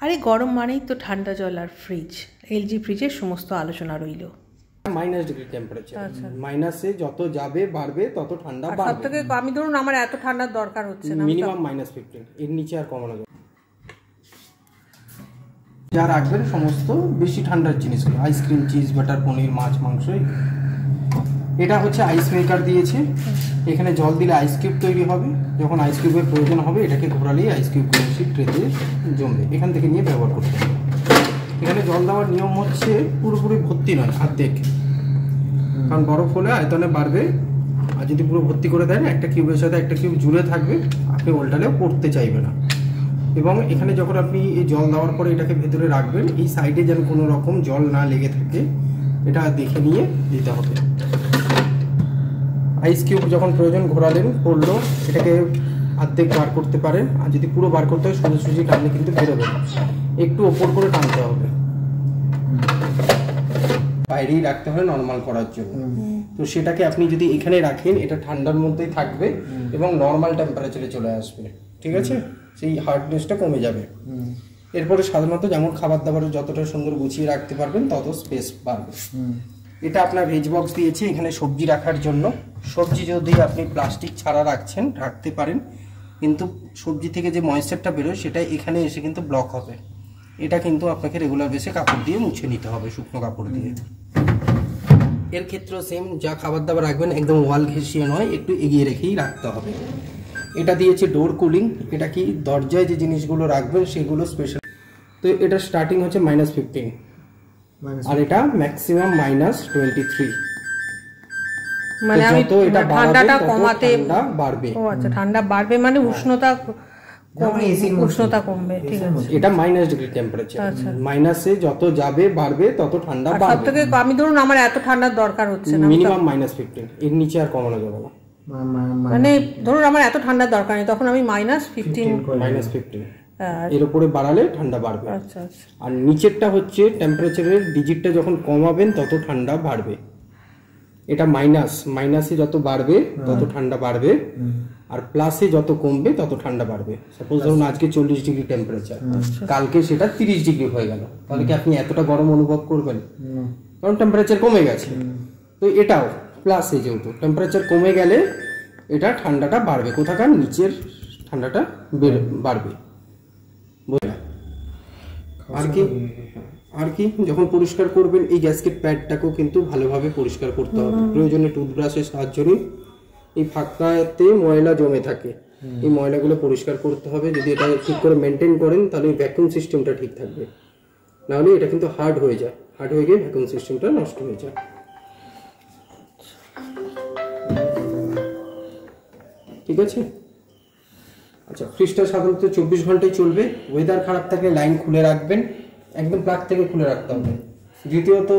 আরে গরম মানেই তো ঠান্ডা জল আর ফ্রিজ। এলজি ফ্রিজের সমস্ত আলোচনা রইল। মাইনাস ডিগ্রি টেম্পারেচার, মাইনাসে যত যাবে বাড়বে তত ঠান্ডা বাড়বে। সবথেকে আমি ধরুন আমার এত ঠান্ডার দরকার হচ্ছে না, মিনিমাম -15, এর নিচে আর কমানো যাবে। যা রাখবেন সমস্ত বেশি ঠান্ডার জিনিসগুলো, আইসক্রিম, চিজ, বাটার, পনির, মাছ, মাংস। এটা হচ্ছে আইস মেকার দিয়েছে, এখানে জল দিলে আইস কিউব তৈরি হবে। যখন আইস কিউবের প্রয়োজন হবে এটাকে ঘোরালেই আইস কিউবগুলো এসে ট্রেতে জমবে, এখান থেকে নিয়ে ব্যবহার করতে হবে। এখানে জল দেওয়ার নিয়ম হচ্ছে পুরোপুরি ভর্তি নয়, অর্ধেক, কারণ বরফ হলে আয়তনে বাড়বে। আর যদি পুরো ভর্তি করে দেন একটা কিউবের সাথে একটা কিউব জুড়ে থাকবে, আপনি উল্টালেও পড়তে চাইবে না। এবং এখানে যখন আপনি এই জল দেওয়ার পরে এটাকে ভেতরে রাখবেন, এই সাইডে যেন কোনো রকম জল না লেগে থাকে এটা দেখে নিয়ে দিতে হবে। আইস কিউব যখন প্রয়োজন ঘোরালেন পড়লো, এটাকে অর্ধেক বার করতে পারেন। আর যদি পুরো বার করতে হয় সোজাসুজি টানলে কিন্তু বেরোবে না, একটু ওপর করে টানতে হবে। বাইরেই রাখতে হয় নর্মাল করার জন্য। তো সেটাকে আপনি যদি এখানে রাখেন এটা ঠান্ডার মধ্যেই থাকবে এবং নর্মাল টেম্পারেচারে চলে আসবে, ঠিক আছে? সেই হার্ডনেসটা কমে যাবে। এরপরে সাধারণত যেমন খাবার দাবার যতটা সুন্দর গুছিয়ে রাখতে পারবেন তত স্পেস বাড়বে। এটা আপনার ভেজ বক্স দিয়েছে এখানে সবজি রাখার জন্য। সবজি যদি আপনি প্লাস্টিক ছাড়া রাখতে পারেন, কিন্তু সবজি থেকে যে ময়েশ্চারটা বেরোয় সেটা এখানে এসে কিন্তু ব্লক হবে। এটা কিন্তু আপনাকে রেগুলার বেসে কাপড় দিয়ে মুছে নিতে হবে, শুকনো কাপড় দিয়ে। এর ক্ষেত্রেও সেম, যা খাবার দাবার রাখবেন একদম ওয়াল ঘেঁষিয়ে নয়, একটু এগিয়ে রেখেই রাখতে হবে। এটা দিয়েছে ডোর কুলিং, এটা কি দরজায় যে জিনিসগুলো রাখবেন সেগুলো স্পেশাল। তো এটা স্টার্টিং হচ্ছে -15 আর এটা ম্যাক্সিমাম -23। মানে আমি ঠান্ডাটা কমাতে বাড়বে। ও আচ্ছা, ঠান্ডা বাড়বে মানে উষ্ণতা কমবে, ঠিক আছে? এটা মাইনাস ডিগ্রি টেম্পারেচার, মাইনাসে যত যাবে বাড়বে তত ঠান্ডা বাড়বে। সবথেকে আমি ধরুন আমার এত ঠান্ডার দরকার হচ্ছে না, মিনিমাম -15, এর নিচে আর কমানো যাবে না। মানে ধরুন আমার এত ঠান্ডার দরকার নেই, তখন আমি -15 এর উপরে বাড়ালে ঠান্ডা বাড়বে। আচ্ছা আচ্ছা। আর নিচেরটা হচ্ছে টেম্পারেচারের ডিজিটটা যখন কমাবেন তত ঠান্ডা বাড়বে। এটা মাইনাসে যত বাড়বে তত ঠান্ডা বাড়বে, আর প্লাসে যত কমবে তত ঠান্ডা বাড়বে। সাপোজ ধরুন আজকে 40 ডিগ্রি টেম্পারেচার, কালকে সেটা 30 ডিগ্রি হয়ে গেল, তাহলে কি আপনি এতটা গরম অনুভব করবেন? কারণ টেম্পারেচার কমে গেছে। তো এটাও প্লাসে, যেহেতু টেম্পারেচার কমে গেলে এটা ঠান্ডাটা বাড়বে, কোথাকার নিচের ঠান্ডাটা বাড়বে। আর কি যখন পরিষ্কার করবেন এই গ্যাসকেট প্যাডটাকেও কিন্তু ভালোভাবে পরিষ্কার করতে হবে। প্রয়োজনে টুথব্রাশের সাহায্য নিন। এই ফাঁকাতে ময়লা জমে থাকে, এই ময়লাগুলো পরিষ্কার করতে হবে। যদি এটা ঠিক করে মেনটেন করেন তাহলে ভ্যাকুয়াম সিস্টেমটা ঠিক থাকবে, নাহলে এটা কিন্তু হার্ড হয়ে যায়, হার্ড হয়ে গিয়ে ভ্যাকুয়াম সিস্টেমটা নষ্ট হয়ে যায়। ঠিক আছে? আচ্ছা, ফ্রিজটা সাধারণত 24 ঘন্টায় চলবে। ওয়েদার খারাপ থাকলে লাইন খুলে রাখবেন, একদম প্লাগ থেকে খুলে রাখতে হবে। দ্বিতীয়ত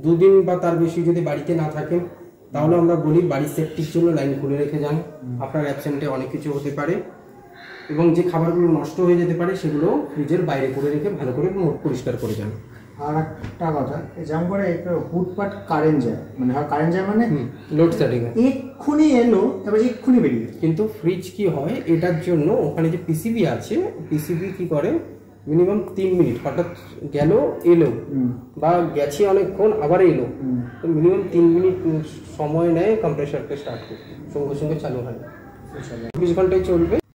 2 দিন বা তার বেশি যদি বাড়িতে না থাকেন তাহলে আমরা বলি বাড়ির সেফটির জন্য লাইন খুলে রেখে যান। আপনার অ্যাবসেন্টে অনেক কিছু হতে পারে এবং যে খাবারগুলো নষ্ট হয়ে যেতে পারে সেগুলো ফ্রিজের বাইরে করে রেখে ভালো করে পরিষ্কার করে যান। আর একটা কথা, যেমন করে হুটপাট কারেন্ট যায়, মানে লোড সেটিং এক্ষুনি এলো তারপরে এক্ষুনি বেরিয়ে। কিন্তু ফ্রিজ কি হয়, এটার জন্য ওখানে যে পিসিবি আছে, পিসিবি কি করে মিনিমাম 3 মিনিট, হঠাৎ গেল এলো বা গেছে অনেকক্ষণ আবার এলো, তো মিনিমাম 3 মিনিট সময় নেয় কম্প্রেসারকে স্টার্ট করতে, সঙ্গে সঙ্গে চালু হয়। 24 ঘন্টায় চলবে।